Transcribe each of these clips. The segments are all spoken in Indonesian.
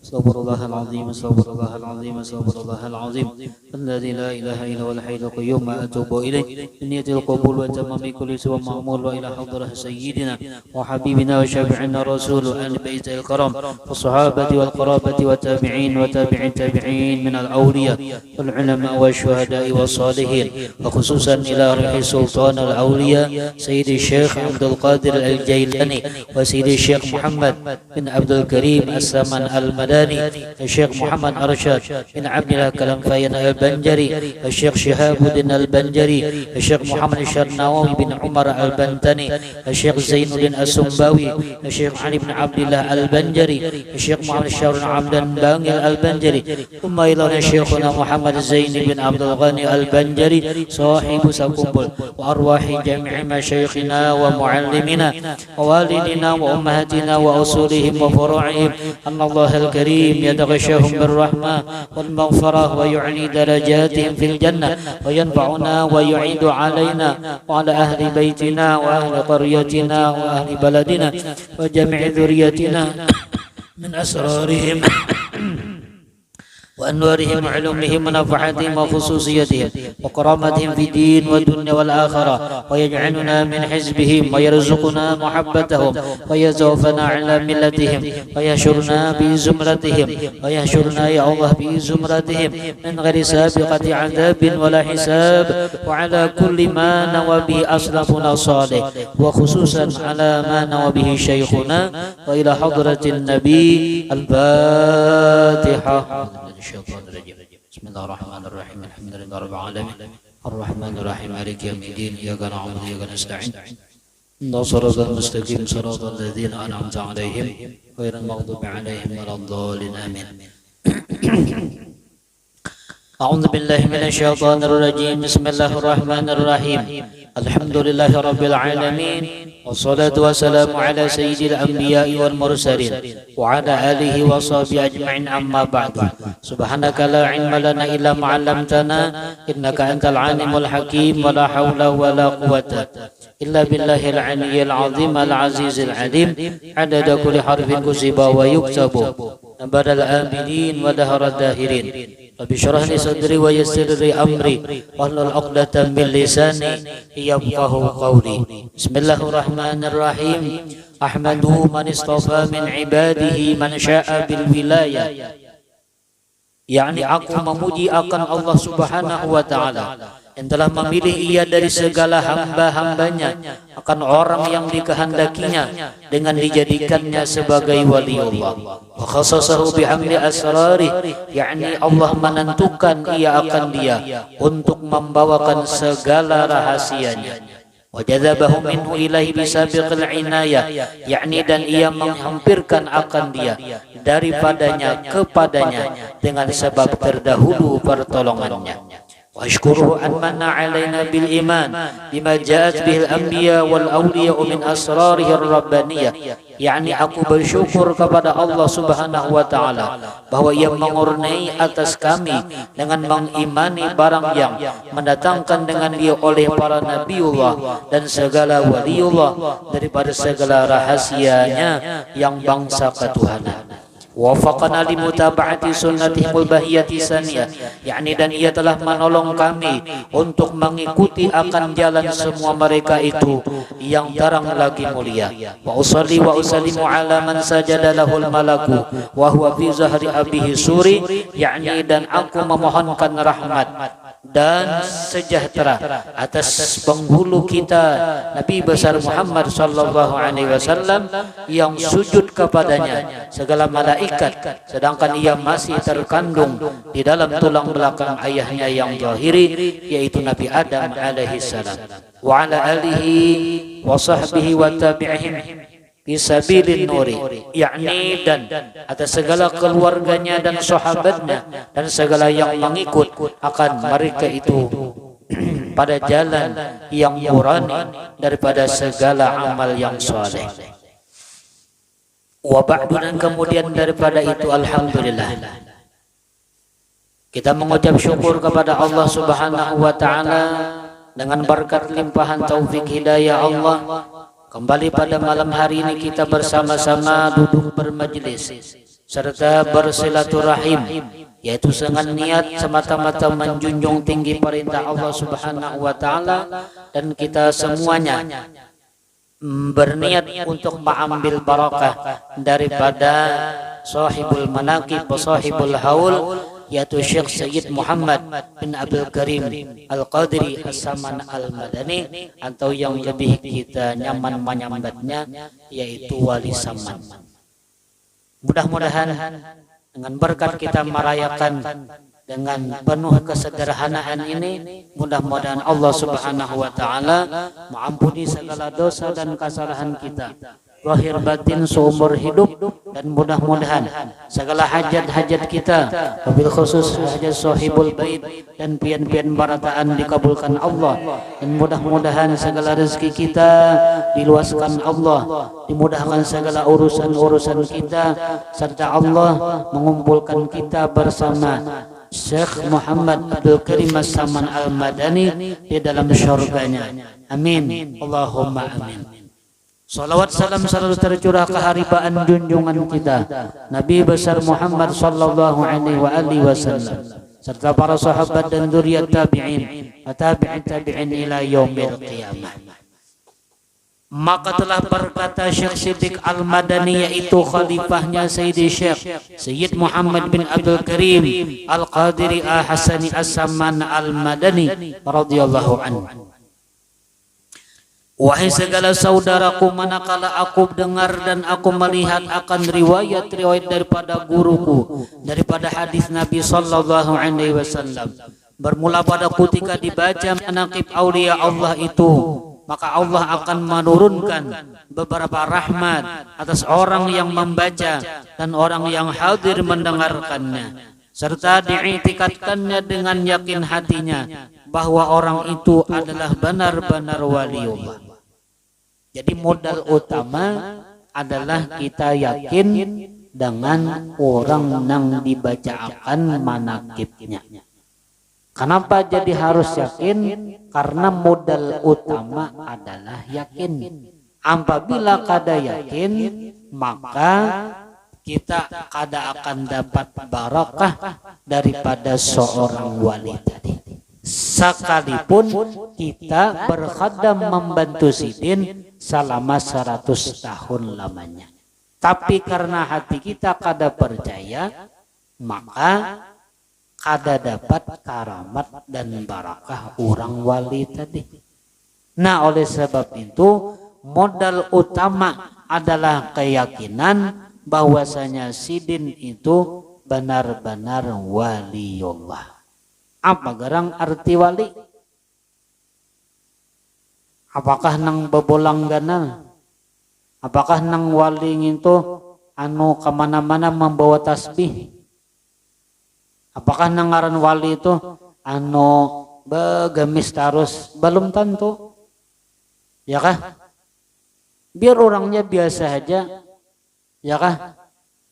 استغفر الله العظيم استغفر الله العظيم استغفر الله العظيم الذي لا اله الا هو الحي القيوم اتوب اليه بنية القبول وتمام كل سوى مأمول والى حضره سيدنا وحبيبنا وشافعنا رسول ال بيت الكرام والصحابه والقرابه والتابعين وتابع التابعين من الاولياء والعلماء والشهداء والصالحين وخصوصا الى روح سلطان الاولياء سيد الشيخ عبد القادر الجيلاني وسيد الشيخ محمد بن عبد الكريم السمن المدني الشيخ محمد أرشاد بن عبد الله كلمفين البنجري الشيخ شهاب الدين البنجري الشيخ محمد الشرناوي بن عمر البنتني الشيخ زين الدين السنباوي الشيخ علي بن عبد الله البنجري الشيخ محمد الشارون عبدان بانغ البنجري ثم إلى شيخنا محمد زين بن عبد الغني البنجري صاحب سكوبل وأرواح جميع مشايخنا ومعلمنا ووالدنا وأمهاتنا وأصولهم وفروعهم أن الله الكريم يتغشاهم بالرحمة والمغفرة ويعلي درجاتهم في الجنة وينفعنا ويعيد علينا وعلى أهل بيتنا وأهل قريتنا وأهل بلدنا وجميع ذريتنا من أسرارهم وأنوارهم وعلومهم ونفعاتهم وخصوصيتهم وكرامتهم في الدين والدنيا والآخرة ويجعلنا من حزبهم ويرزقنا محبتهم ويزوفنا على ملتهم ويحشرنا بزمرتهم ويحشرنا يا الله بزمرتهم من غير سابقة عذاب ولا حساب وعلى كل ما نوى به أسلافنا الصالح وخصوصا على ما نوى به شيخنا وإلى حضرة النبي الفاتحة. بسم الله الرحمن الرحيم الحمد لله رب العالمين الرحمن الرحيم مالك يوم الدين إياك نعبد وإياك نستعين صراط المستقيم صراط الذين أنعمت عليهم غير المغضوب عليهم ولا الضالين آمين. أعوذ بالله من الشيطان الرجيم بسم الله الرحمن الرحيم الحمد لله رب العالمين والصلاة والسلام على سيد الأنبياء والمرسلين وعلى آله وصحبه أجمعين أما بعد سبحانك لا علم لنا إلا ما علمتنا إنك أنت العليم الحكيم ولا حول ولا قوة إلا بالله العلي العظيم العزيز العليم عدد كل حرف كتب ويكتب نبر الآمنين ودهر الداهرين رب اشرح لي صدري ويسر لي أمري واحلل عقدة من لساني يفقهوا قولي. بسم الله الرحمن الرحيم أحمد من اصطفى من عباده من شاء بالولاية yakni aku memuji akan Allah Subhanahu wa Ta'ala yang telah memilih ia dari segala hamba-hambanya akan orang yang dikehendakinya dengan dijadikannya sebagai waliullah. Wa khassasahu bihamli asrari, yakni Allah menentukan ia akan dia untuk membawakan segala rahasianya. Wa jadzabahu minhu ilaihi bisabiqil inayah, yakni dan ia menghampirkan akan dia daripadanya kepadanya dengan sebab terdahulu pertolongannya. Wa ashkuruhu an manna alaina bil iman bima ja'at bihil anbiya wal awliya min asrarihi rabbaniyah, yakni aku bersyukur kepada Allah Subhanahu wa Ta'ala bahwa ia mengurniai atas kami dengan mengimani barang yang mendatangkan dengan dia oleh para nabiullah dan segala waliullah daripada segala rahasianya yang bangsa ketuhanan. Wafaqana li mutaba'ati sunnatihimul bahiyati saniyah, yakni dan ia telah menolong kami untuk mengikuti akan jalan semua mereka itu yang terang lagi mulia. Wa usalli wa usallimu ala man sajada lahul malaku wa huwa fi zahri abihi suri, yakni dan aku memohonkan rahmat dan sejahtera atas penghulu kita Nabi besar Muhammad sallallahu alaihi wasallam yang sujud kepadanya segala malaikat sedangkan ia masih terkandung di dalam tulang belakang ayahnya yang zahiri yaitu Nabi Adam alaihi salam wa ala alihi wa sahbihi wa tabi'ihim fisabilin nuri, yakni dan atas segala keluarganya dan sahabatnya dan segala yang mengikut akan mereka itu pada jalan yang murni daripada segala amal yang saleh. Wa ba'du, dan kemudian daripada itu alhamdulillah kita mengucap syukur kepada Allah Subhanahu wa Ta'ala dengan berkat limpahan taufik hidayah Allah. Kembali pada malam hari ini kita bersama-sama duduk bermajlis serta bersilaturahim, yaitu dengan niat semata-mata menjunjung tinggi perintah Allah Subhanahu wa taala, dan kita semuanya berniat untuk mengambil barakah daripada sahibul manaqib wa sahibul haul, yaitu Syekh Sayyid Muhammad bin Abdul Karim Al-Qadiri As-Saman Al-Madani, atau yang lebih kita nyaman menyambatnya yaitu Wali Saman. Mudah-mudahan dengan berkat kita merayakan dengan penuh kesederhanaan ini, mudah-mudahan Allah Subhanahu wa taala mengampuni segala dosa dan kesalahan kita lahir batin seumur hidup, dan mudah-mudahan segala hajat-hajat kita, wabil khusus hajat sahibul bait dan pian-pian barataan dikabulkan Allah, dan mudah-mudahan segala rezeki kita diluaskan Allah, dimudahkan segala urusan-urusan kita, serta Allah mengumpulkan kita bersama Syekh Muhammad Abdul Karim As-Saman Al-Madani di dalam syurganya. Amin. Allahumma amin. Salawat salam selalu tercurah ke haribaan junjungan kita Nabi besar Muhammad sallallahu alaihi wasallam, serta para sahabat dan dzurriyyat tabi'in wa tabi'in tabi'in ila yaumil qiyamah. Maka telah berkata Syekh Siddiq Al-Madani, yaitu khalifahnya Sayyidi Syekh Sayyid Muhammad bin Abdul Karim Al-Qadiri Al-Hasani As-Saman Al-Madani radhiyallahu anhu. Wahai segala saudaraku, manakala aku dengar dan aku melihat akan riwayat-riwayat daripada guruku, daripada hadis Nabi sallallahu alaihi wasallam, bermula pada ketika dibaca manaqib aulia Allah itu, maka Allah akan menurunkan beberapa rahmat atas orang yang membaca dan orang yang hadir mendengarkannya, serta diiktikadkannya dengan yakin hatinya bahwa orang itu adalah benar-benar waliullah. Jadi modal utama adalah kita yakin dengan orang yang dibacakan manaqibnya. Kenapa jadi harus yakin? Karena modal utama adalah yakin. Apabila kada yakin, maka kita kada akan dapat barakah daripada seorang wali tadi. Sekalipun kita berkhadam membantu sidin selama 100 tahun lamanya, tapi karena hati kita kada percaya, maka kada dapat karamat dan barakah orang wali tadi. Nah, oleh sebab itu modal utama adalah keyakinan bahwasanya sidin itu benar-benar waliullah. Apa garang arti wali? Apakah nang bebolang ganal? Apakah nang wali itu anu kemana-mana membawa tasbih? Apakah nang ngaran wali itu anu begamis terus? Belum tentu, ya kah? Biar orangnya biasa aja, ya kah?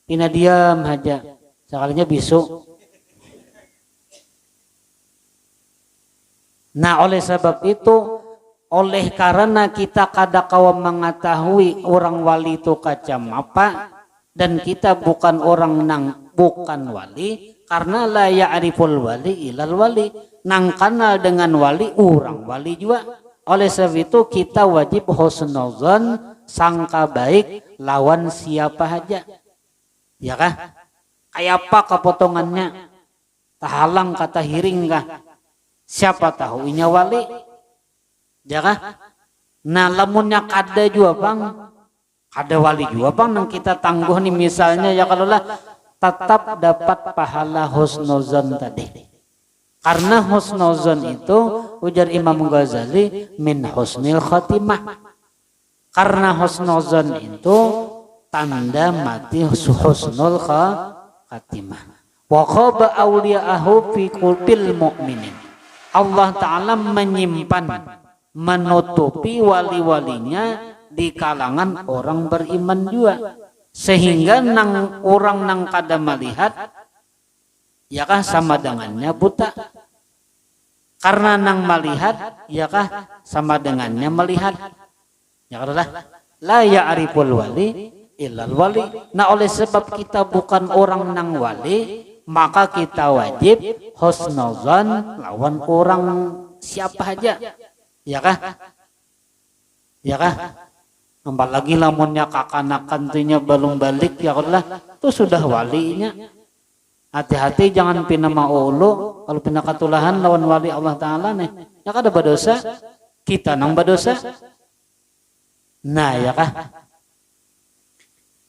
Pina diam aja, sekalinya bisu. Nah, oleh sebab itu, oleh karena kita kada kawa mengetahui orang wali itu kacam apa, dan kita bukan orang nang bukan wali, karena la ya'riful wali ilal wali, nang kenal dengan wali orang wali juga. Oleh sebab itu kita wajib husnuzon, sangka baik lawan siapa aja, ya kah? Kayak apa kepotongannya? Tahalang kata hiring kah? Siapa tahu inya wali, ya kah? Nah, lamunnya kada juga bang, kada wali juga bang, nang kita tangguh nih misalnya, ya kalau lah tetap dapat pahala husnuzon tadi. Karena husnuzon itu ujar Imam Ghazali min husnil khatimah. Karena husnuzon itu tanda mati husnul khatimah. Wa khaba awliya'ahu fi qulbil mu'minin. Allah Ta'ala menyimpan, menutupi wali-walinya di kalangan orang beriman juga, sehingga nang orang nang kada melihat, ya kah sama dengannya buta. Karena nang melihat, ya kah sama dengannya melihat. Ya kah la ya'riful wali illal wali. Nah oleh sebab kita bukan orang nang wali, maka kita wajib husnuzan lawan orang siapa aja, ya kah? Ya kah? Apalagi lamunnya kakanakan tunya belum balik, ya Allah, itu sudah walinya. Hati-hati jangan pina maulu, kalau pina katulahan lawan wali Allah Ta'ala nih, ya kada berdosa, kita nang berdosa. Nah ya kah?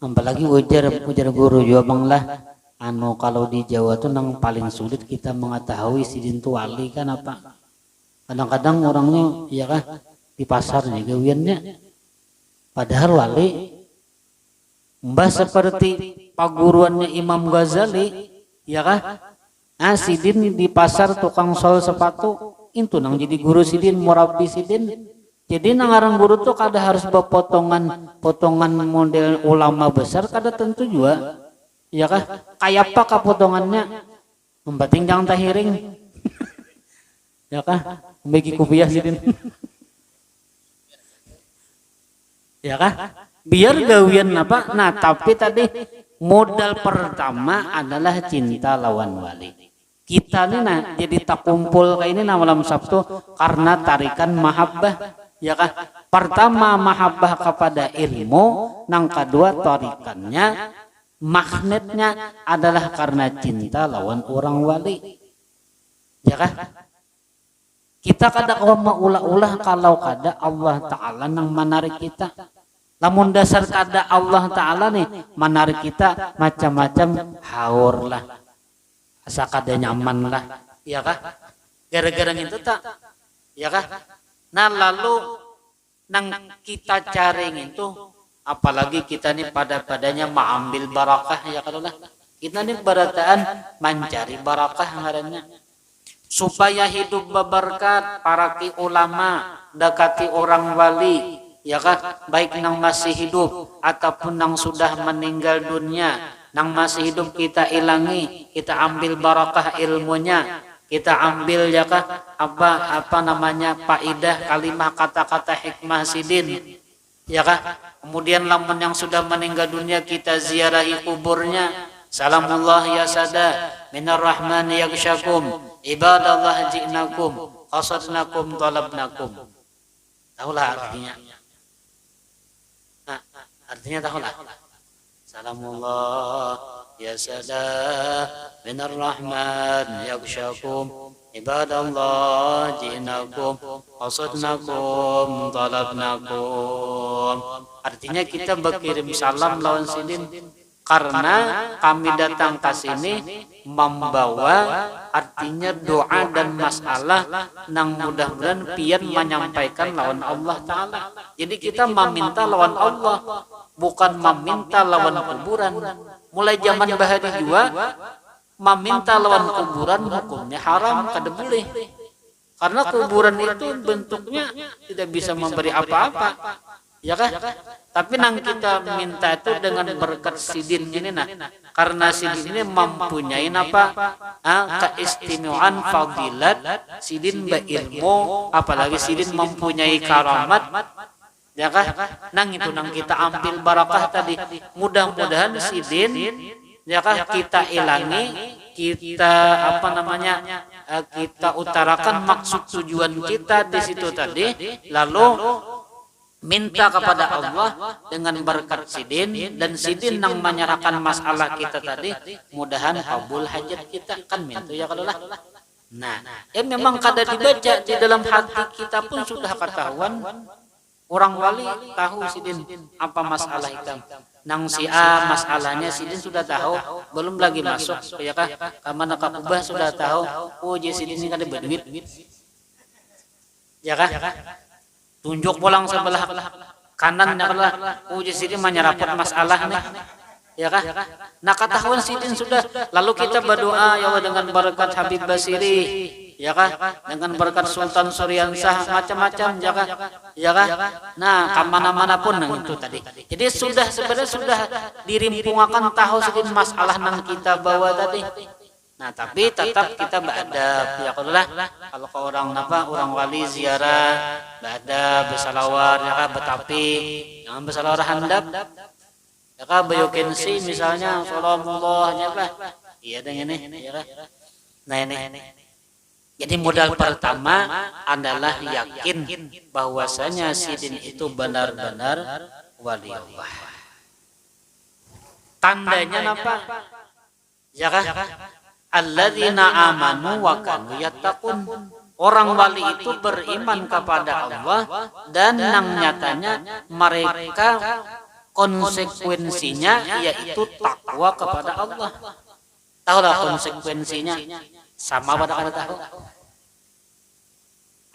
Apalagi ujar guru juga bang lah, anu kalau di Jawa tuh nang paling sulit kita mengetahui sidin tu wali kan apa? Kadang-kadang orangnya ya kah di pasar nih gawiannya, padahal wali mbah seperti paguruannya Imam Ghazali, ya kah? Ah sidin di pasar tukang sol sepatu, itu nang jadi guru sidin, murabi sidin. Jadi nangarang guru tuh kada harus potongan model ulama besar, kada tentu juga, ya kah? Kayak apa kapotongannya? Membating jangan tahiring, ya kah? Bagi kupiah sidin, ya kah? Biar gawian apa? Nah tapi tadi modal pertama adalah cinta lawan wali. Kita nih nah jadi tak kumpul kayak ini nah malam Sabtu karena tarikan mahabbah. Ya kah? Pertama mahabbah kepada ilmu, nang kedua tarikannya, magnetnya adalah karena cinta lawan orang wali. Ya kah? Kita kada kau maulah-ulah kalau kada Allah Ta'ala nang menarik kita. Lamun dasar kada Allah Ta'ala nih menarik kita macam-macam haur lah, asa kada nyaman lah, ya kah? Gara-gara itu tak, ya kah? Nah lalu nang kita cari itu, apalagi kita nih padanya mengambil barakah, ya kalau lah kita nih berataan mencari barakah ngarannya supaya hidup berberkat. Para ki ulama dekati orang wali, ya kan, baik nang masih hidup ataupun nang sudah meninggal dunia. Nang masih hidup kita ilangi, kita ambil barakah ilmunya, kita ambil ya kah apa namanya faidah kalimah kata-kata hikmah sidin, ya kah. Kemudian lamun yang sudah meninggal dunia kita ziarahi kuburnya. Salamullah ya sada minar rahman yagshakum ibadallah ji'nakum qasadnakum talabnakum. Tahulah artinya. Nah, artinya tahulah. Salamullah ya sada minar rahman yagshakum ibadallah ji'nakum qasadnakum talabnakum. Artinya kita berkirim salam lawan sidin karena kami datang ke sini membawa artinya doa dan masalah nang mudah-mudahan pian menyampaikan lawan Allah Ta'ala. Jadi kita meminta lawan Allah, bukan meminta lawan kuburan. Mulai zaman bahari juga meminta lawan kuburan hukumnya haram, kada boleh. Karena kuburan itu bentuknya tidak bisa memberi apa-apa, ya kan? Tapi nang kita minta itu dengan berkat sidin ini nah, karena sidin ini mempunyai apa? Keistimewaan fadilat, sidin berilmu, apalagi sidin mempunyai karamat, ya kan? Nang itu nang kita ambil barakah tadi. Mudah-mudahan sidin, ya kan, kita ilangi, kita apa namanya? Kita utarakan maksud tujuan kita di situ tadi, lalu minta kepada Allah dengan berkat sidin, dan sidin yang menyerahkan masalah kita tadi, mudahan kabul hajat kita kan mintu ya kalau lah. Nah, memang kada dibaca di dalam hati kita pun sudah ketahuan. Orang wali tahu sidin apa masalah hitam. Nang si A masalahnya sidin sudah tahu, belum lagi masuk ya kah? Kamana kakubah sudah tahu. Oh jadi sidin ini kada berduit, ya kah? Tunjuk pulang sebelah kanan ya kah? Oh jadi sidin menyeraput masalah nih, ya kah? Nah ketahuan sidin sudah, lalu kita berdoa ya Allah dengan berkat Habib Basiri, ya kah? Dengan berkat Sultan Suryansah macam-macam, ya kah? Ya kah? Nah kemana-mana pun nang itu tadi. Jadi sudah sebenarnya sudah dirimpungakan tahu sidin masalah nang kita bawa tadi. Nah tapi tetap kita beradab ya kalau ke orang apa orang wali ziarah beradab bersalawat ya kah, betapi jangan bersalawat handap Ya kan biokensi misalnya salamullahnya lah. Iya deh ini, ya kan. Nah ini. Jadi modal pertama adalah yakin bahwasanya sidin itu benar-benar wali Allah. Tandanya apa? Ya kan? Alladzina amanu wa kanu yattaqun. Orang wali itu beriman kepada Allah dan yang nyatanya mereka konsekuensinya yaitu takwa kepada Allah. Tahulah konsekuensinya sama pada kada tahu.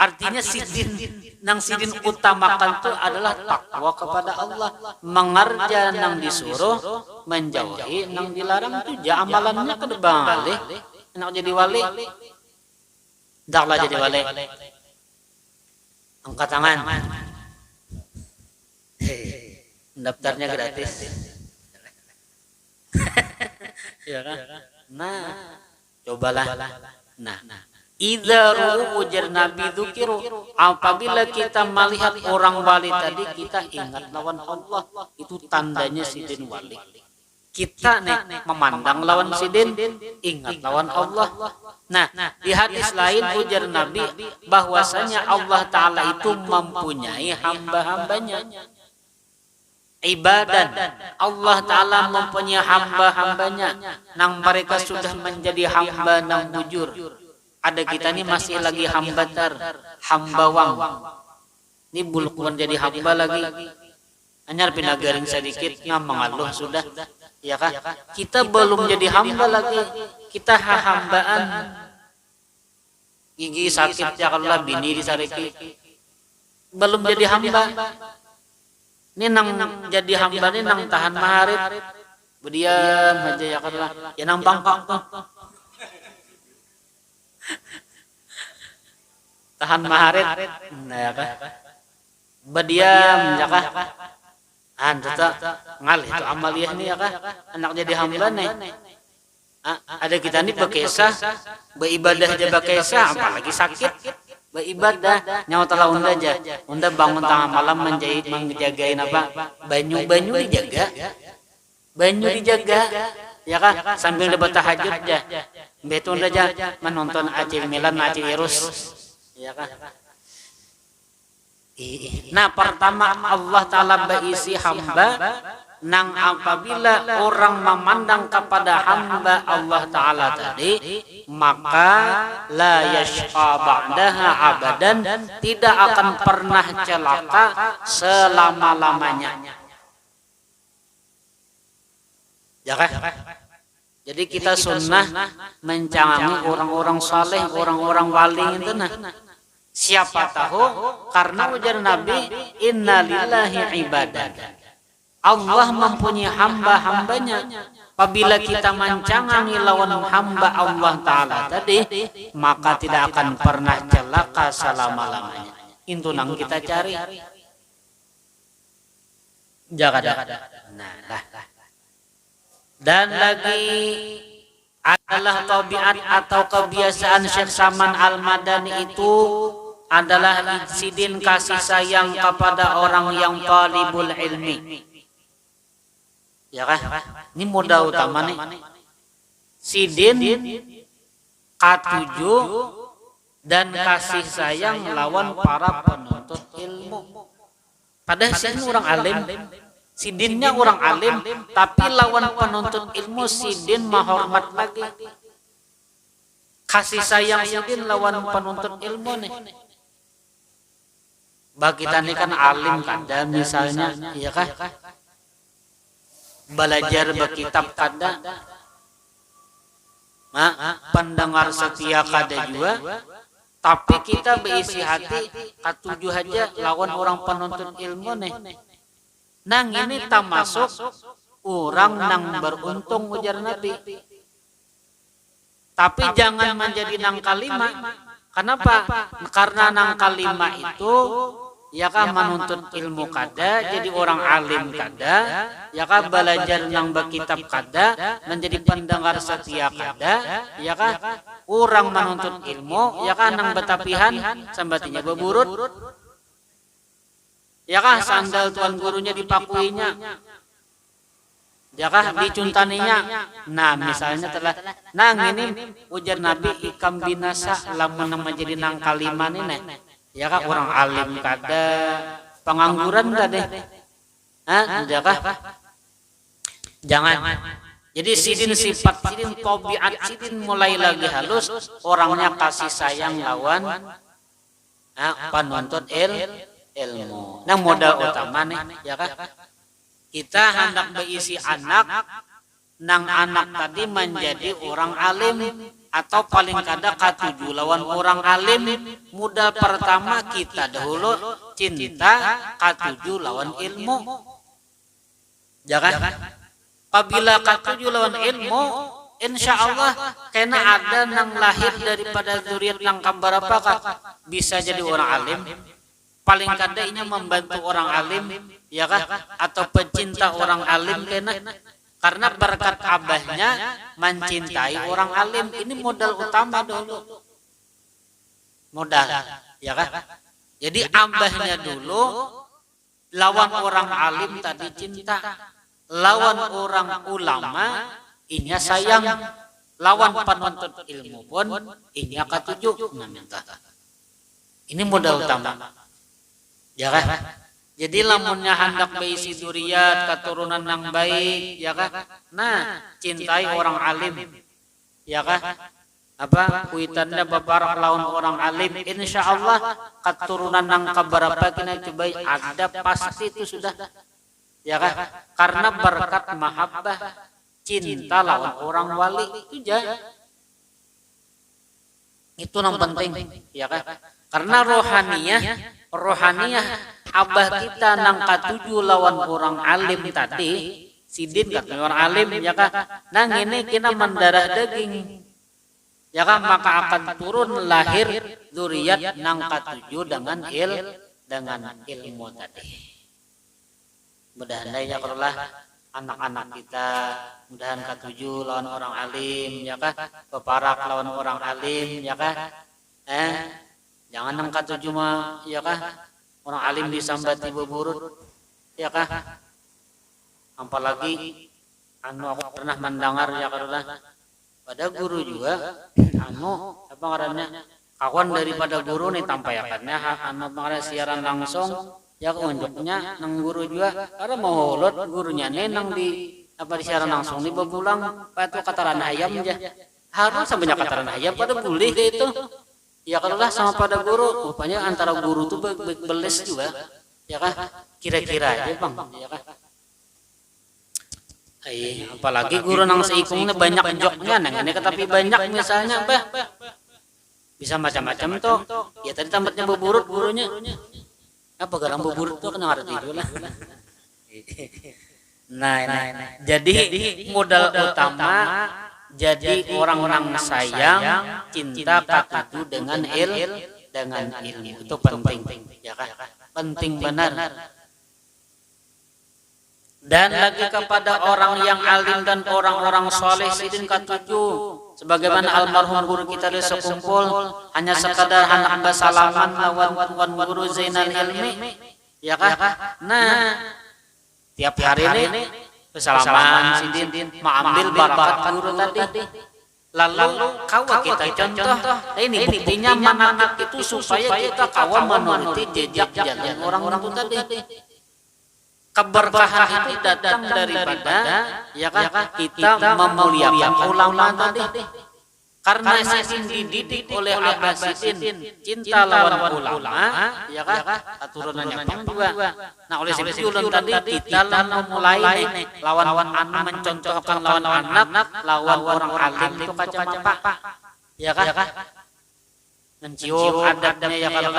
Artinya sidin utamakan itu adalah takwa kepada Allah, mengerja nang disuruh, menjauhi nang dilarang itu ja amalannya kada balik. Enak jadi wali. Daklah jadi wali. Angkat tangan. Daftarnya gratis. Ya kan? Nah, cobalah. Nah. Idza ru'u ujar Nabi dzukiru, apabila kita melihat orang wali tadi kita ingat lawan Allah, itu tandanya sidin wali. Kita nih memandang lawan sidin, ingat lawan Allah. Nah, di hadis lain ujar Nabi bahwasanya Allah Ta'ala itu mempunyai hamba-hambanya. Ibadan, Allah Ta'ala mempunyai hamba-hambanya, nang mereka sudah menjadi hamba nang bujur. Ada kita ini masih lagi hambatar, hambawang. Ini bulkuan jadi hamba lagi. Hanya pindah garing sedikit, mengaluh sudah. Ya kah? Kita belum jadi hamba lagi. Kita hambaan. Gigi sakit ya kalau bini disariki. Belum jadi hamba. Ini nang jadi hamba ini nang tahan maharib. Berdiam aja ya kalau ya nang bangkok tuh. Tahan maharit, nah ya kah? Berdiam ya kah? Tetap ngalih itu amaliyah nih ya kah? Anak jadi hamba nih. Ada kita nih bekesah, beribadah aja bekesah, apalagi sakit, beribadah nyawa telah unda aja. Unda bangun tengah malam menjagain apa? Banyu dijaga, ya kah? Sambil debat tahajud aja. Betul aja menonton AC Milan, AC Virus, ya kan? Nah, pertama Allah Ta'ala berisi hamba, nang apabila orang memandang kepada hamba Allah Ta'ala tadi, maka la yashqa ba'daha abadan, tidak akan pernah celaka selama-lamanya. Ya kan? Jadi kita sunnah mencangangi orang-orang saleh, orang-orang wali itu nah. Siapa tahu karena ujar Nabi innalillahi ibadah. Allah mempunyai hamba-hambanya. Apabila kita mencangangi lawan hamba Allah Ta'ala tadi, maka tidak akan pernah celaka selama-lamanya. Itu nang kita cari. Jaga. Nah. Dan lagi adalah tabiat atau kebiasaan Syekh Saman Al-Madani itu adalah sidin kasih sayang kepada orang yang talibul ilmi. Ya kan? Ini modal utama nih. Sidin K7 dan kasih sayang lawan para penuntut ilmu. Padahal sidin orang alim. Sidinnya orang alim, tapi lawan penuntut ilmu sidin menghormat lagi. Kasih sayang sidin lawan penuntut ilmu nih. Bagi kita ini kan alim kada misalnya, iya kah? Belajar berkitab kada. Pendengar setia kada juga. Tapi kita berisi hati katujuh aja lawan orang penuntut ilmu nih. Nang ini termasuk orang nang beruntung ujar Nabi. Tapi jangan menjadi nang kalima. Kenapa? Karena nang kalima itu ya kan menuntut ilmu kada, jadi orang alim kada, ya kan belajar nang berkitab kada, menjadi pendengar setia kada, ya kan orang menuntut ilmu, ya kan nang betapihan sambatinya beburut. Ya kan sandal tuan gurunya dipakuinya. ya kah dicuntaninya. Nah misalnya telah nang ini ujar Nabi ikam binasa lamun menjadi nang kaliman ini ya kah orang alim kada pengangguran tadi ya kah jangan. Jadi sidin sifat sidin tabiat sidin mulai lagi halus, orangnya kasih sayang lawan penuntut ilmu. Nah modal utama nih ya kah kita hendak berisi anak, nang anak tadi menjadi orang alim atau paling kada katuju lawan orang alim. Modal pertama kita dahulu cinta katuju lawan ilmu. Jangan. Apabila katuju lawan ilmu, insya Allah kena ada nang lahir daripada zuriat nang kambarapakah bisa jadi orang alim. Paling kada inya membantu orang alim ya kah atau pecinta orang alim karena berkat abahnya mencintai orang alim. Ini modal utama dulu, modal ya kah. Jadi abahnya dulu lawan orang alim tadi cinta, lawan orang ulama inya sayang, lawan penuntut ilmu pun inya katuju. Ini modal utama ya kah. Jadi lamunnya hendak berisi zuriat keturunan yang baik ya kah. Nah cintai orang alim ya kah. Apa kuitannya babarak lawan orang alim, insya Allah keturunan yang keberapa kena coba ada pasti itu sudah ya kah. Karena berkat mahabbah cinta lawan orang wali itu aja. Itu yang penting ya kah. Karena rohaniyah abah kita nang katuju lawan orang alim tadi sidin kata orang alim ya kah. Nang ini kita mendarah daging ya kah, maka akan turun lahir zuriat nang katuju dengan ilmu tadi. Mudah-mudahan ya kalau anak-anak kita mudahan katuju lawan orang alim ya kah, peparak lawan orang alim ya kah. Jangan nang katuju mah ya kah orang alim disambati beburut ya kah. Apalagi aku pernah mendengar ya karulah pada guru juga apa ngarannya kawan daripada guru nih tampayakannya ngarannya siaran langsung ya unjuknya nang guru juga karena mau holot gurunya nih nang di apa di siaran langsung di bebulang patu kataran ayam aja harus sebanyak kataran ayam pada boleh itu ya karulah sama pada guru. Rupanya antara guru tuh beles juga ya kah kira-kira aja bang ya kah. Apalagi guru nang seikungnya banyak joknya nang ini tapi banyak misalnya bah bisa macam-macam tuh ya tadi tempatnya beburut gurunya apa garang beburut tuh kena ngerti itu lah. Nah jadi modal utama jadi orang-orang sayang cinta katuju dengan ilmu itu penting ya kan, penting benar. Dan lagi kepada orang yang alim dan orang-orang soleh sidin katuju sebagaimana almarhum guru kita di sekumpul hanya sekadar anak basalaman lawan tuan guru Zainal Ilmi ya kah. Nah tiap hari ini bersalaman sidin mengambil barakat guru tadi. Lalu kawan kita contoh ini buktinya manakib itu supaya kita kawan menuruti jejak jalan orang-orang itu tadi. Keberkahan itu datang daripada ya kah kita memuliakan ulama tadi. Karena sidin dididik oleh Abah Sidin cinta lawan ulama ya kah aturunannya pang juga. Nah oleh sebab itu tadi kita memulai lawan anak mencontohkan lawan anak lawan orang alim itu kacamata ya kah mencium adabnya ya kalau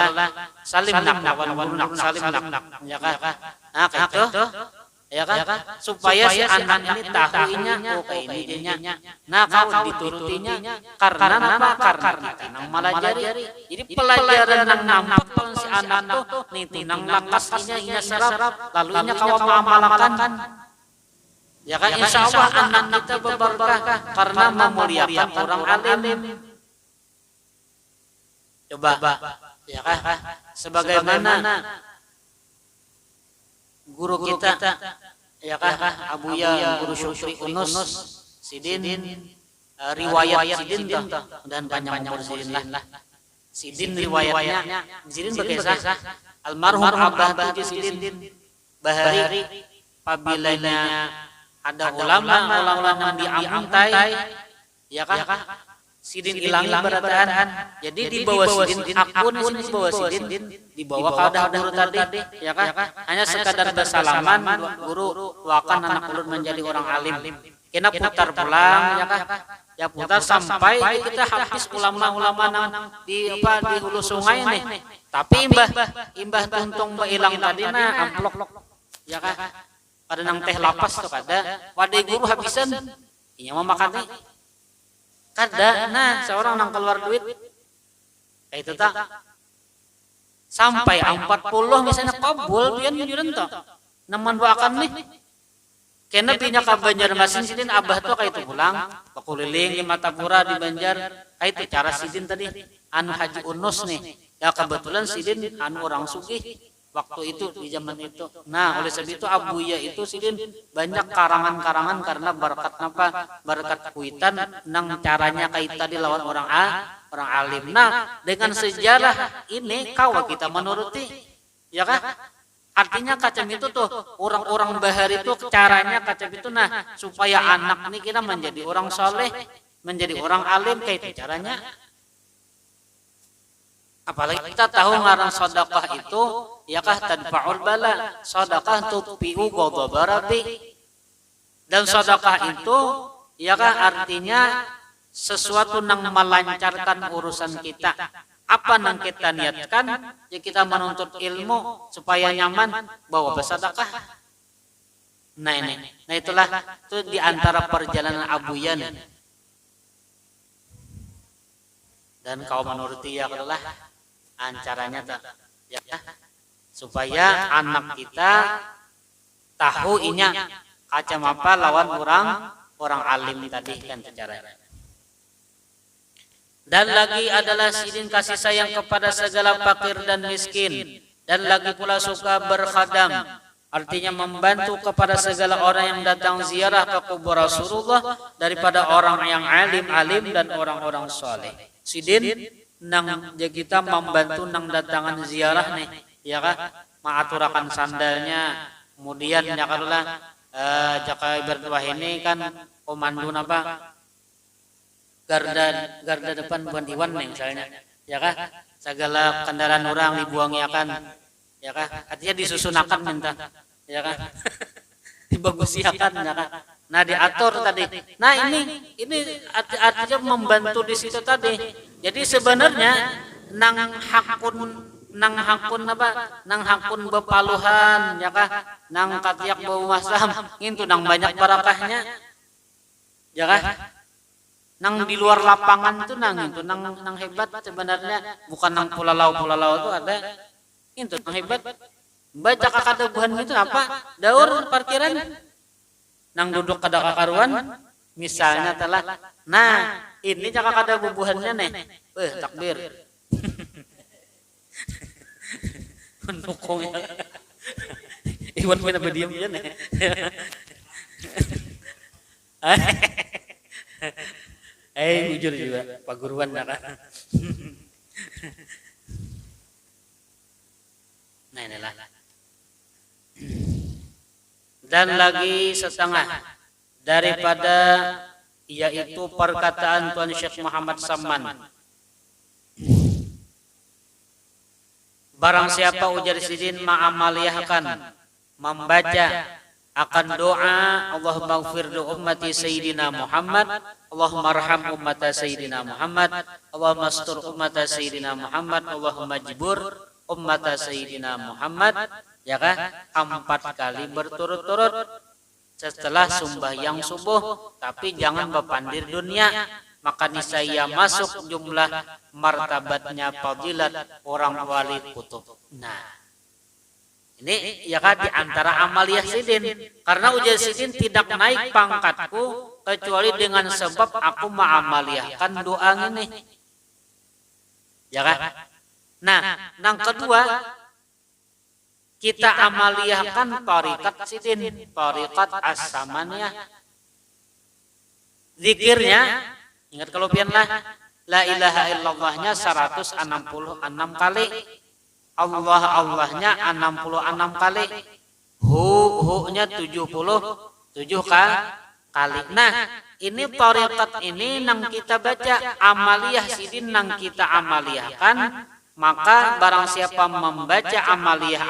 salim nak lawan guru nak salim nak ya kah. Nah itu ya kan supaya si anak ini tahuinya oh kayak ini dinya. Nah kalau diturutinya karena apa? Karena kita nang melajari. Jadi pelajaran nang nampak kalau si anak tuh nih nang lakasnya inya serap lalu inya kawan mengamalkan ya kan insya Allah anak kita berberkah karena memuliakan orang alim. Coba ya kan sebagaimana guru kita ya kah Abuya Guru Syukri Unus Sidin, riwayat Sidin tuh dan panjang umur Sidin lah. Sidin riwayatnya Sidin berkisah almarhum Abah tu Sidin bahari pabilanya ada ulama yang diamtai ya kah Sidin ilangi berataan. Jadi di bawah Sidin akun di bawah Sidin di bawah kadah guru tadi ya kah hanya sekadar bersalaman guru doakan anak ulun menjadi orang alim. Kena putar pulang ya kah ya putar sampai kita habis ulama-ulama di hulu sungai nih. Tapi imbah tuntung ilang tadi na amplok ya kah pada nang teh lapas tuh kada wadai guru habisan inya mau makan nih kada nah seorang nang keluar duit kayak itu tak sampai 40 misalnya kabul pian jujuran tuh naman doakan nih kena pinya ka Banjarmasin Sidin abah tuh kayak itu pulang keliling di Matapura di Banjar kayak itu cara Sidin tadi anu Haji Unus nih ya kebetulan Sidin anu orang sugih waktu itu di zaman itu. Nah oleh sebab itu Abuya itu Sidin banyak karangan-karangan karena berkat apa berkat kuitan nang caranya kayak tadi lawan orang alim. Nah dengan sejarah ini kawa kita menuruti ya kah artinya kacam itu tuh orang-orang bahari itu caranya kacam itu nah supaya anak ini kita menjadi orang soleh menjadi orang alim kayak itu caranya. Apalagi kita tahu ngarang sedekah itu ya kah tadfa'ul bala sedekah tupiu ghadab rabbi dan sedekah itu ya kah artinya sesuatu yang melancarkan urusan kita apa yang kita niatkan ya kita menuntut ilmu supaya nyaman bawa bersedekah. Nah itulah itu diantara perjalanan Abuya dan kau menuruti ya adalah ancaranya ya supaya anak kita tahu inya kacam apa lawan orang alim tadi kan caranya. Dan lagi adalah Sidin kasih sayang kepada segala fakir dan miskin dan lagi pula suka berkhadam artinya membantu kepada segala orang yang datang ziarah ke kubur Rasulullah daripada orang yang alim dan orang-orang soleh. Sidin nang kita membantu nang datangan ziarah nih ya kah mengaturakan sandalnya kemudian ya karulah jaka berdua ini kan komando apa garda depan buan Iwan nih misalnya ya kah segala kendaraan orang dibuang ya kan ya kah artinya disusunakan minta ya kah dibagusiakan ya kah nah diatur tadi nah ini artinya membantu di situ tadi. Jadi sebenarnya nang hakun bepaluhan ya kah nang katiak bau masam itu nang banyak barakahnya ya kah nang di luar lapangan itu nang hebat sebenarnya bukan nang pulau itu ada itu nang hebat baca kakaduhan itu apa daur parkiran nang duduk kada kakaruan misalnya telah nah ini jaka kada bubuhannya nih takbir mendukung Iwan punya berdiam aja nih jujur juga Pak Guruan nah inilah dan lagi setengah daripada yaitu perkataan Tuan Syekh Muhammad Saman barang siapa ujar Sidin ma'amaliyahkan membaca akan doa Allahumma ighfir li ummati Sayyidina Muhammad Allahumma arham ummata Sayyidina Muhammad Allahumma astur ummata Sayyidina Muhammad Allahumma jibur ummata Sayyidina Muhammad ya kah 4 kali berturut-turut setelah sembahyang subuh tapi jangan berpandir dunia maka niscaya masuk jumlah martabatnya fadilat orang wali kutub. Nah ini ya kan diantara amaliyah Sidin karena ujar Sidin tidak naik pangkatku kecuali dengan sebab aku mengamaliyahkan doa ini ya kan. Nah yang kedua kita amaliyahkan tarikat sidin, tarikat as-samaniyah. Zikirnya, ingat kelebihanlah, la ilaha illallahnya 166 kali, Allahnya 66 kali, hu-nya 77 kali. Nah, ini tarikat ini nang kita baca amaliyah sidin nang kita amaliyahkan, maka barang siapa membaca amaliyah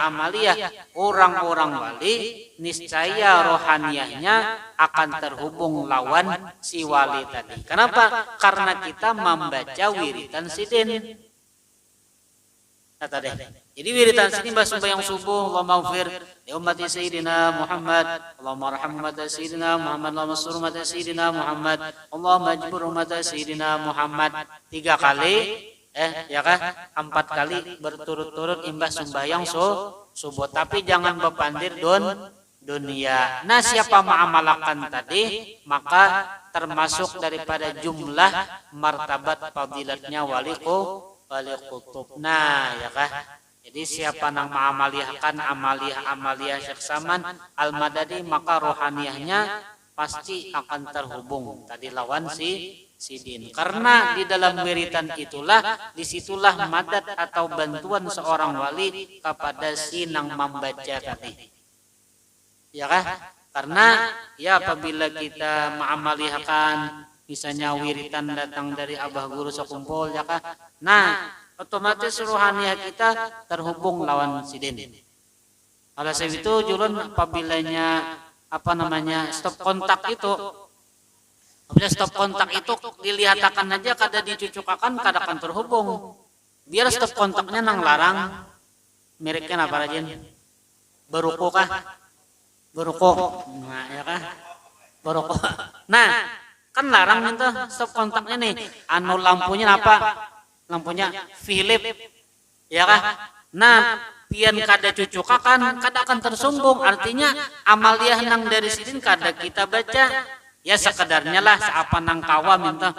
orang-orang wali, niscaya rohaniyahnya akan terhubung lawan si wali tadi. Kenapa? Karena kita membaca wiritan sidin. Kata deh. Jadi wiritan sidin bahasa yang subuh, Allahumma ghfir li ummati sayyidina Muhammad, Allahumma arham ummati sayyidina Muhammad, Allahumma sur ummati sayyidina Muhammad, Allahumma ajbur ummati sayyidina Muhammad. 3 kali, ya kah? 4 kali berturut-turut imbas sembahyang subuh. Tapi jangan bepandir dunia. Nah, siapa mengamalkan tadi, maka termasuk daripada jumlah martabat fadilatnya wali kutub. Nah, ya kah? Jadi siapa yang mengamaliyahkan amaliyah Syekh Saman Al-Madadi, maka rohaniyahnya pasti akan terhubung tadi lawan sidin. Karena di dalam wiritan itulah, disitulah madad atau bantuan seorang wali kepada si nang membaca tadi. Ya kah? Karena ya apabila kita mengamaliyahkan misalnya wiritan datang dari abah guru sekumpul, ya kah? Nah, otomatis rohaniyah kita terhubung lawan sidin. Oleh sebab itu julun apabilanya stop kontak itu, apabila stop kontak itu dilihatkan aja kada dicucukakan kada akan terhubung. Biar stop kontaknya nang larang, mereknya apa rajin? Beruko kah? Beruko. Nah, ya kah? Beruko. Nah, kan larang itu stop kontaknya nih. Anu lampunya apa? Lampunya Philip, ya kah? Nah, pian kada cucukakan, kada akan tersunggung. Artinya amaliyah nang dari sidin kada kita baca, ya sekedarnya lah seapa nang kawa minta.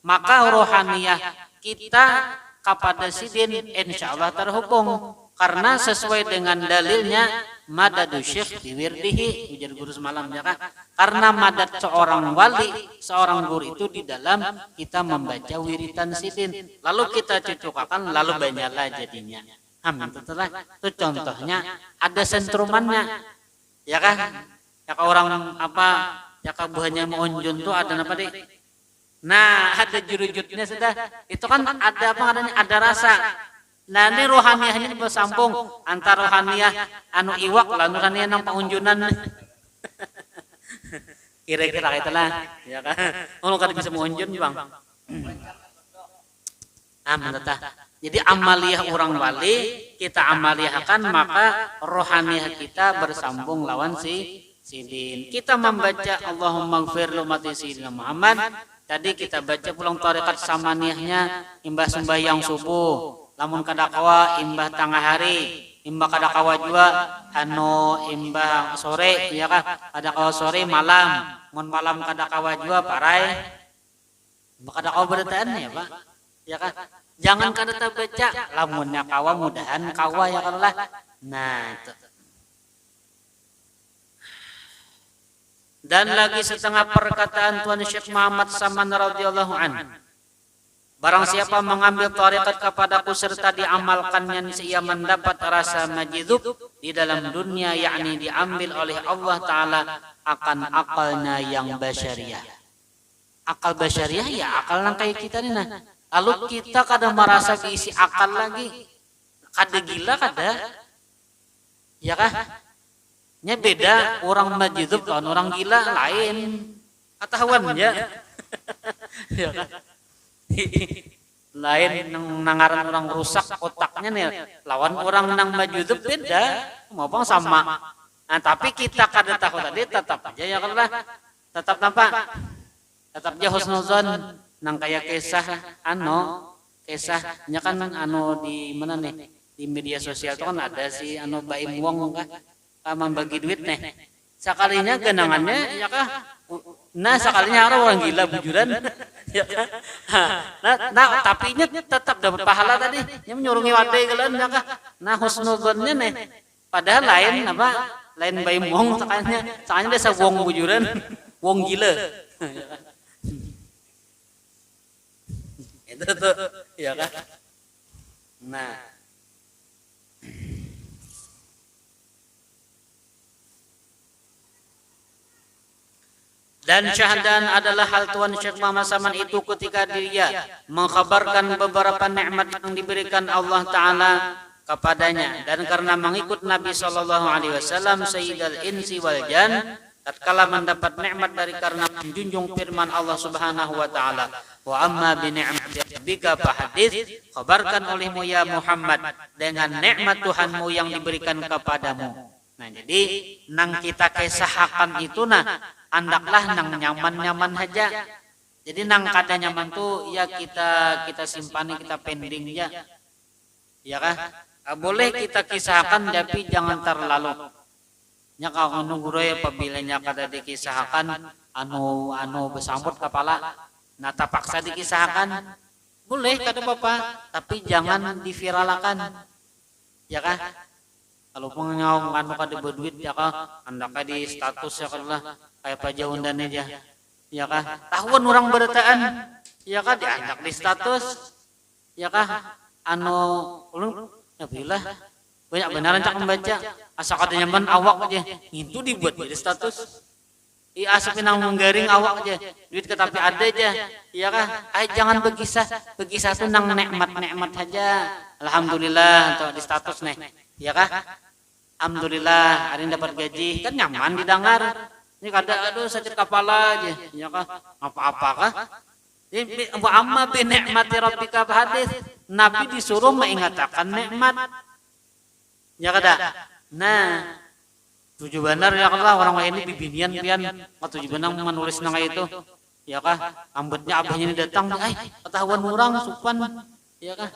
Maka rohaniyah kita kepada sidin insyaallah terhubung, karena sesuai dengan dalilnya madadu syekh biwirdihi, ujar guru semalam, ya kah? Karena madad seorang wali, seorang guru itu di dalam kita membaca wiritan sidin, lalu kita cucukakan, lalu banyaklah jadinya. Amin. Itu contohnya ada sentrumannya, ya kah? Ya kah orang apa? Ya kah buahnya monjun tuh ada apa deh? Nah, ada jurujutnya sudah. Itu kan ada apa namanya? Ada rasa. Nah, ini rohaniyahnya bersambung antara rohaniyah anu iwak lan rohaniyah nang paunjunan. Kira-kira itulah, ya kan? Kalau kada bisa mengunjun, Bang. Amin. Jadi amaliyah orang wali kita amaliyahkan, maka rohaniyah kita bersambung lawan sidin. Kita membaca Allahumma ghfir li ummati sayyidina Muhammad. Tadi kita baca pulang tarikat samaniyahnya imbah sembahyang subuh. Lamun kadakawa imbah tengah hari, imbah kadakawa juga anu imbah sore, ya kah? Kadakawa sore malam, mun malam kadakawa juga parai. Imbah kadakawa beritaan ya, Pak. Ya kah? Jangan kada baca, lamunnya kawa mudahan kawa ya Allah. Nah, itu. Dan lagi setengah perkataan Tuan Syekh Muhammad Saman radhiyallahu anhu. Barang siapa mengambil tarikat kepadaku serta diamalkannya, ia mendapat rasa majidub di dalam dunia, yakni diambil oleh Allah Ta'ala akan akalnya yang basyariah. Akal basyariah ya akal yang kayak kita nih. Nah, lalu kita kadang merasa diisi akal lagi, kada gila kada, ya kah? Nya beda orang majidub lawan orang gila lain. Ketahuan ya. Ya kah? Lain nangaran orang rusak otaknya nih lawan orang nang majudub beda, mau bang sama. Nah, tapi kita kada tahu tadi tetap aja ya kalau tetap nampak, tetap aja husnuzon nang kayak kisahnya kan di mana nih di media sosial itu kan ada si Baim Wong kah membagi duit nih sekalinya genangannya ya kah. Nah sekalinya orang gila bujuran. Ya. Nah tapi nya tetap dapat pahala tadi. Nya menyurungi wadai kalian ya kah. Nah husnudzonnya nih Padahal lain apa? Lain bayi wong sakanya desa wong bujuran, wong gila. Itu tuh, ya kan? Nah, dan syahadan adalah hal Tuhan Syekh Muhammad Saman itu ketika dia mengkhabarkan beberapa nikmat yang diberikan Allah Ta'ala kepadanya, dan karena mengikut Nabi Sallallahu Alaihi Wasallam Sayyidul Insi wal Jan, tatkala mendapat nikmat dari karena menjunjung firman Allah Subhanahu Wa Ta'ala, wa amma bi ni'mati rabbika fahadits, khabarkan olehmu ya Muhammad dengan nikmat Tuhanmu yang diberikan kepadamu. Nah, jadi nang kita kesahakan itu andaklah nang nyaman-nyaman aja. Jadi nang kada nyaman tuh ya kita simpani, kita pending ya. Ya kan? Boleh kita kisahkan tapi jangan terlalu. Nya kalau nunggu ya apabila nya kada dikisahkan anu bersambut kepala, nah terpaksa dikisahkan. Boleh kada apa-apa, tapi jangan diviralkan. Ya kan? Kalau pengen anu kada berduit ya kan, andaknya di status ya kan lah kayak pajaundan aja. Ya kan? Tahuan orang berataan. Ya kan diangkat di status. Ya kan? Anu ulun ya bilah banyak benaran cak membaca asal kada nyaman awak aja itu dibuat di status. Asap nang menggaring awak aja duit ke tapi ada aja. Ya kan? Jangan begisah tuh nang nikmat aja. Alhamdulillah untuk di status nih. Ya kan? Alhamdulillah hari ini dapat gaji kan nyaman didengar. Ini kada aduh sakit kepala aja. Ya kan? Apa-apa kah? Wa amma bi ni'mati rabbika fahadits. Nabi disuruh mengingatkan nikmat. Ya kada? Nah, tujuh benar ya kan orang ini bibinian pian tujuh benar menulis nang itu. Ya kah? Ambetnya abahnya ini datang, ketahuan orang supan. Ya kah?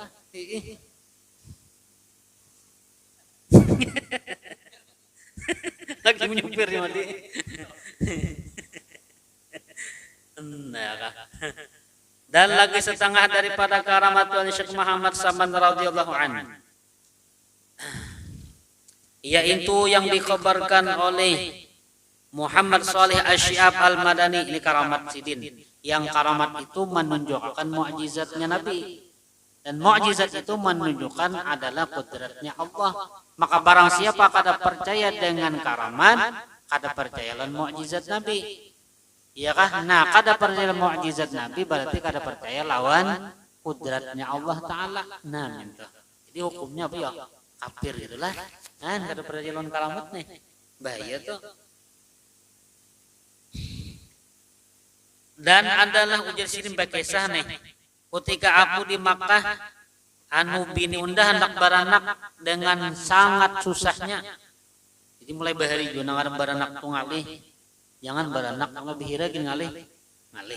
Lagi menyupir ya mati. Nah, kah? Dan lagi setengah daripada karamat Tuhan Syekh Muhammad Saman radhiyallahu anhu, yaitu yang dikabarkan oleh Muhammad Saleh Asy-Syihab Al-Madani, ini karamat sidin. Yang karamat itu menunjukkan mukjizatnya Nabi, dan mukjizat itu menunjukkan adalah kudratnya Allah. Maka barang siapa kada percaya dengan karamat, kada percayalah mukjizat Nabi. Iya kah? Nah, kada percaya mukjizat Nabi berarti kada percaya lawan kudratnya Allah Ta'ala. Nah, gitu. Jadi hukumnya apa ya? Kafir gitulah. Kan kada percaya lawan karamat nih. Bahaya tuh. Dan adalah ujar sini bakisah nih. Ketika aku di Makkah, bini undah hendak beranak dengan sangat susahnya. Jadi mulai bahari juga nang beranak tuh ngalih. Jangan beranak lebih hiragin ngalih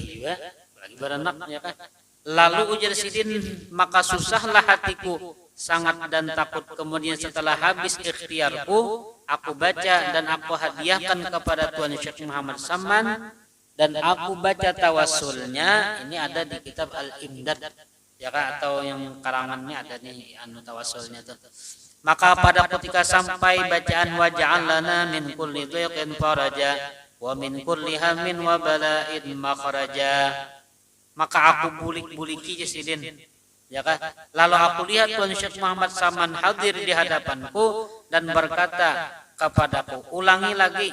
juga lagi beranak ya kan. Lalu ujar sidin, maka susahlah hatiku sangat dan takut. Kemudian setelah habis ikhtiarku, aku baca dan aku hadiahkan kepada Tuan Syekh Muhammad Saman, dan aku baca tawasulnya. Ini ada di kitab Al-Imdad ya kan, atau yang karangannya ada nih tawasulnya tuh. Maka pada ketika sampai bacaan wa ja'alna min kulli dhiqin faraja wa min kulli hammin wa bala'in makhraja, maka aku bulik-buliki jasidin ya kan. Lalu aku lihat Tuan Syekh Muhammad Saman hadir di hadapanku dan berkata kepadaku, ulangi lagi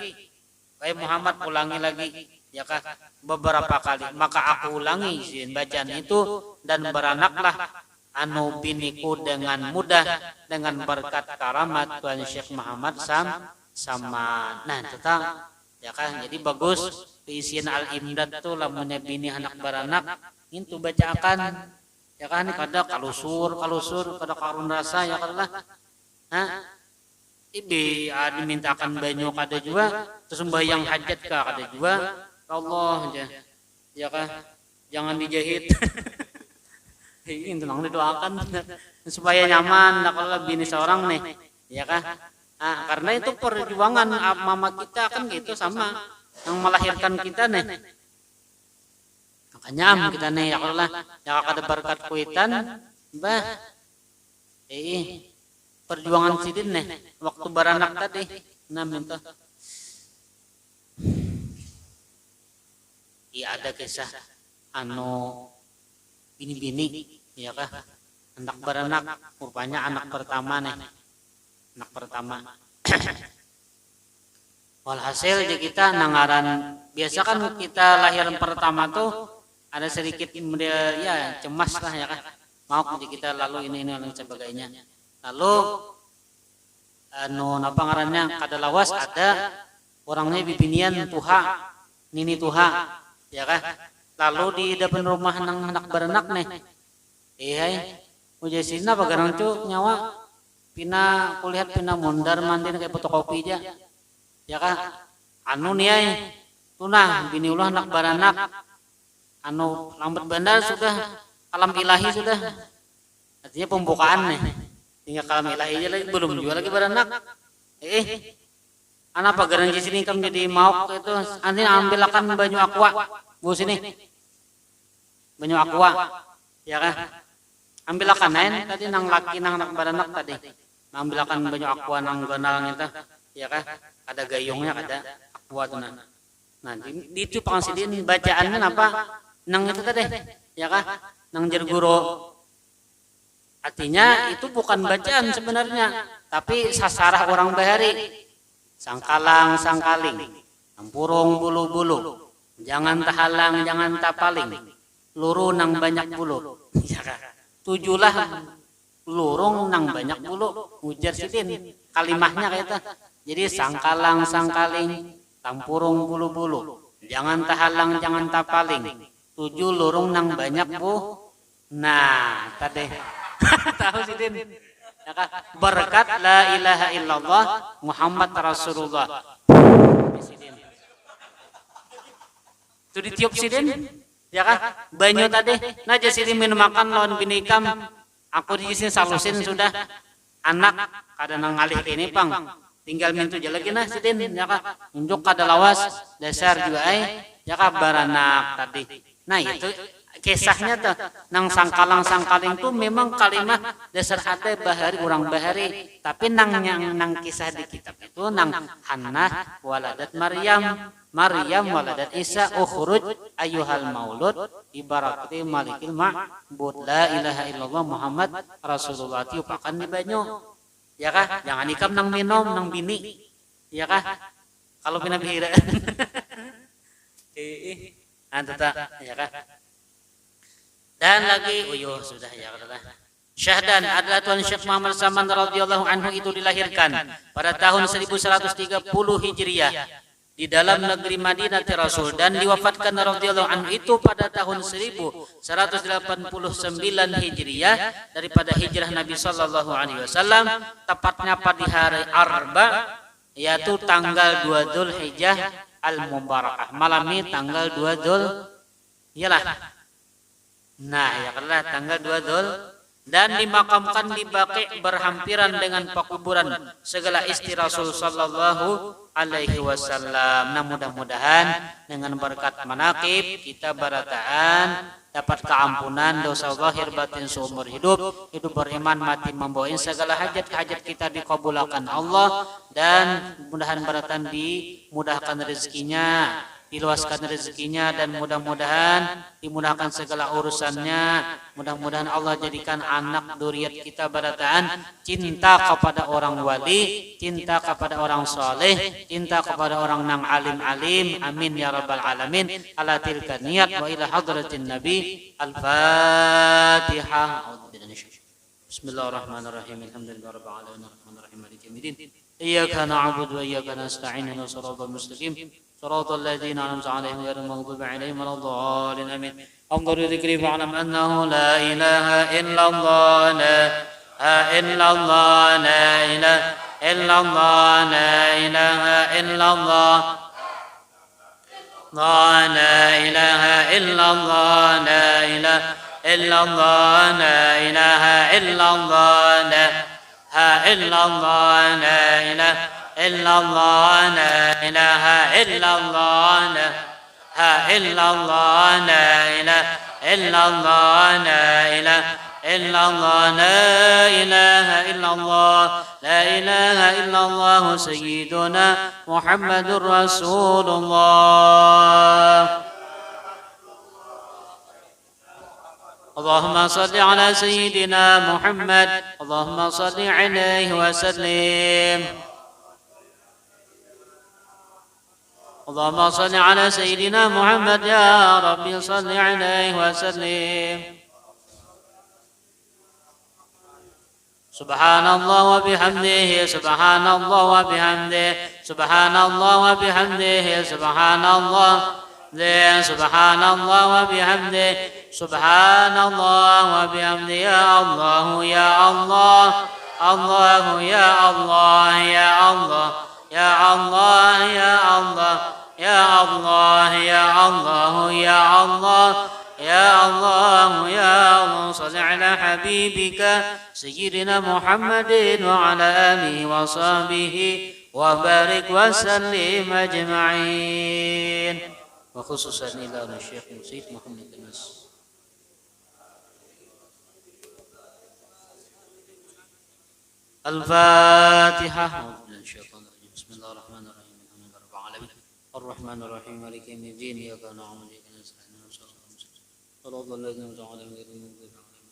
wahai Muhammad, ulangi lagi ya kan, beberapa kali. Maka aku ulangi bacaan itu dan beranaklah biniku dengan mudah dengan berkat karamat Tuan Syekh Muhammad Saman. Nah, tentang ya kan, jadi bagus keisian Al-Imdad tuh lamunnya bini anak beranak itu bacakan ya kan. Kada kalusur kada karun rasa ya kan lah. Nah, dimintakan banyu kada juga, terus sembahyang hajat kada juga. Allah aja ya kan, jangan dijahit. Ini tenang didoakan supaya nyaman nah kalau bini seorang nih ya kan. Karena itu perjuangan mama kita kan gitu sama yang melahirkan kita nih. Makanya kita nih ya Allah ya kada berkat kuitan bah perjuangan sidin nih waktu baranak tadi. Nah minta. Iya ada kisah bini-bini ya kah anak beranak rupanya anak pertama nih anak pertama. Walhasil di kita nangaran biasa kan kita lahiran pertama tuh ada sedikit ya cemas lah ya kan mau kita lalu ini dan sebagainya lalu napa ngarannya kada lawas ada orangnya bibinian tuha nini tuha ya kan lalu di depan rumah anak beranak nih ujasina pagarang cu nyawa pina kulihat pina mondar mandir kayak fotokopi aja ya kan nih tunah bini ulah anak baranak lambat bandar sudah alam ilahi sudah artinya pembukaan nih tinggal alam ilahi aja lagi belum juga lagi baranak anak pagaran di sini kamu jadi mau itu nanti ambil akan banyu aqua bu sini banyu aqua ya kan ambil akan tadi nang laki nang anak baranak tadi ambil akan banyu aqua nang ganal kita ya kan ada gayungnya ada aqua tuh nah di itu pangsidin bacaannya apa nang itu tadi ya kan nang jerguro artinya itu bukan bacaan sebenarnya tapi sasarah orang bahari sangkalang sangkaling tampurung bulu-bulu jangan tahalang jangan tapaling luru nang banyak bulu ya kan tujulah lurung nang banyak bulu ujar sidin kalimahnya kayak itu jadi sangkalang sangkaling tampurung bulu-bulu jangan tahalang jangan tapaling tujuh lurung nang banyak bu nah tadi tahu sidin ya kan? Berkat la ilaha illallah Muhammad Rasulullah itu ditiup sidin ya kan banyu tadi nah sidin minum makan lawan binikam aku di sini salusin sudah anak kada nang ngalih ini pang tinggal mintu lagi nah sidin ya kan unjuk kada lawas dasar juga ya kan baranak tadi nah itu kisahnya tuh nang sangkalang sangkaling tuh memang kalimat dasar ada bahari orang bahari tapi nang kisah di kitab itu nang Hannah waladat Maryam waladat Isa ukhruj ayyuhal maulud ibarakati malikil ma'bud la ilaha illallah Muhammad Rasulullah tiupakan di banyu ya kah jangan ikam nang minum nang bini ya kah kalau bina bihira ya kah dan lagi sudah ya Syahdan adalah Tuan Syekh Muhammad Saman radhiyallahu anhu itu dilahirkan pada tahun 1130 Hijriah di dalam negeri Madinah Rasul dan diwafatkan radhiyallahu anhu itu pada tahun 1189 Hijriah daripada hijrah Nabi sallallahu alaihi wasallam tepatnya pada hari Arba yaitu tanggal 2 Dzulhijjah al-Mubarakah malam ini tanggal 2 Dzul iyalah nah ya karena tanggal 2 Dzul dan dimakamkan di Baqi berhampiran dengan pekuburan segala istri Rasul sallallahu alaihi wasallam. Nah mudah-mudahan dengan berkat manaqib kita barataan dapat keampunan dosa zahir batin seumur hidup beriman mati membawain segala hajat-hajat kita dikabulkan Allah dan mudah-mudahan barataan dimudahkan rezekinya diluaskan rezekinya dan mudah-mudahan dimudahkan segala urusannya mudah-mudahan Allah jadikan anak duriat kita barataan cinta kepada orang wali cinta kepada orang soleh cinta kepada orang nang alim-alim amin ya rabbal alamin ala tilka niat wa ila hadratin nabi al-fatihah bismillahirrahmanirrahim alhamdulillahi rabbil alamin arrahmanirrahim maliki yaumiddin iyyaka na'budu wa iyyaka nasta'in ihdinas siratal mustaqim صراط الذين أنعمت عليهم غير المغضوب عليهم ولا الضالين آمين انظر ذكري فاعلم أنه لا إله إلا الله لا إلا الله لا إله إلا الله لا إله إلا الله لا إله إلا الله لا إله إلا الله لا إله إلا الله لا إلا الله لا إله إلا الله لا إله إلا الله لا إلا الله لا إله إلا الله لا إله إلا الله لا إله إلا الله لا إله إلا الله سيدنا محمد رسول الله. اللهم صل على سيدنا محمد اللهم صل عليه وسلم. اللهم صل على سيدنا محمد يا ربي صل عليه وسلم. سبحان الله وبحمده سبحان الله وبحمده سبحان الله وبحمده سبحان الله سبحان الله وبحمده سبحان الله وبحمده يا الله يا الله الله يا الله يا الله يا الله يا الله يا الله يا الله يا الله يا الله يا الله صل على حبيبك سيدنا محمد وعلى آله وصحبه وبارك وسلم أجمعين وخصوصا إلى الشيخ سيد محمد الناس. الفاتحة. بسم الله الرحمن الرحيم الحمد لله رب العالمين الرحمن الرحيم مالك يوم الدين إياك نعبد وإياك نستعين صراط الذين أنعمت عليهم غير المغضوب عليهم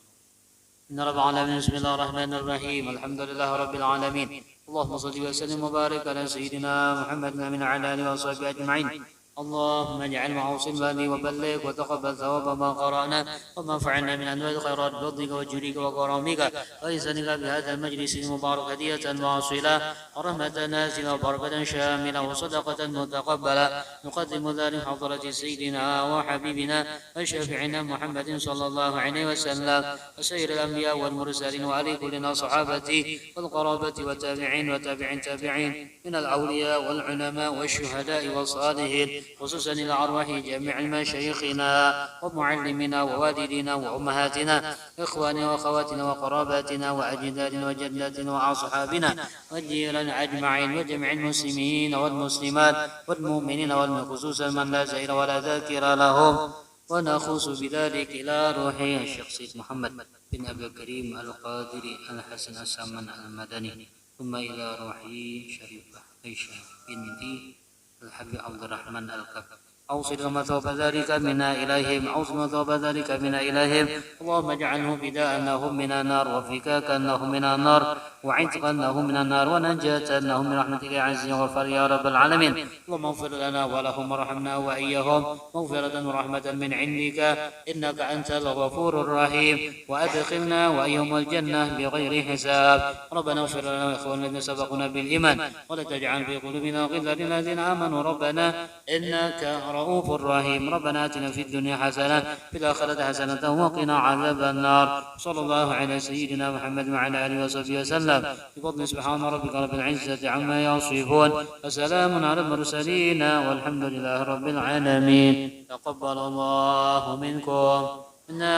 إن رب العالمين. بسم الله الرحمن الرحيم الحمد لله رب العالمين اللهم صل وسلم وبارك على سيدنا محمد من على آله وصحبه أجمعين. اللهم اجعل معوصم بني وبلغ وتقبل ثواب ما قرانا وما فعلنا من انواع الخيرات بفضلك وجودك وكرمك واحسانك بهذا المجلس المبارك هديه واصله ورحمه نازله وبركه شامله وصدقه متقبله نقدم ذلك حضره سيدنا وحبيبنا وشفيعنا محمد صلى الله عليه وسلم وسير الانبياء والمرسلين وعلى كلنا صحابته والقرابه والتابعين وتابعين تابعين من الاولياء والعلماء والشهداء والصالحين خصوصا إلى أرواح جميع مشايخنا ومعلمنا ووالدينا وأمهاتنا إخواننا وأخواتنا وقراباتنا وأجدادنا وجداتنا وأصحابنا والجيران أجمعين وجميع المسلمين والمسلمات والمؤمنين والمؤمنين خصوصا من لا زائر ولا ذاكر لهم ونخص بذلك إلى روحي الشيخ سيد محمد بن أبي الكريم القادري الحسن السمن المدني ثم إلى روحي شريفة عائشة بنتي الحبيب عبد الرحمن الكف أوصل مثوب ذلك منا إليهم أوصل مثوب ذلك منا إليهم اللهم اجعله فداء أنهم من النار وفكاك أنهم من النار وعتق أنهم من النار ونجاة أنهم من رحمتك عز وغفر يا رب العالمين. اللهم اغفر لنا ولهم وارحمنا وإياهم مغفرة ورحمة من عندك إنك أنت الغفور الرحيم وأدخلنا وإيهم الجنة بغير حساب. ربنا اغفر لنا وإخواننا الذين سبقونا بالإيمان ولا تجعل في قلوبنا غلا للذين آمنوا ربنا إنك رؤوف رحيم. ربنا آتنا في الدنيا حسنة في الآخرة حسنة وقنا عذاب النار. صلى الله على سيدنا محمد وعلى آله وصحبه وسلم بفضل سبحان ربك رب العزة عما يصفون وسلام على المرسلين والحمد لله رب العالمين. تقبل الله منكم.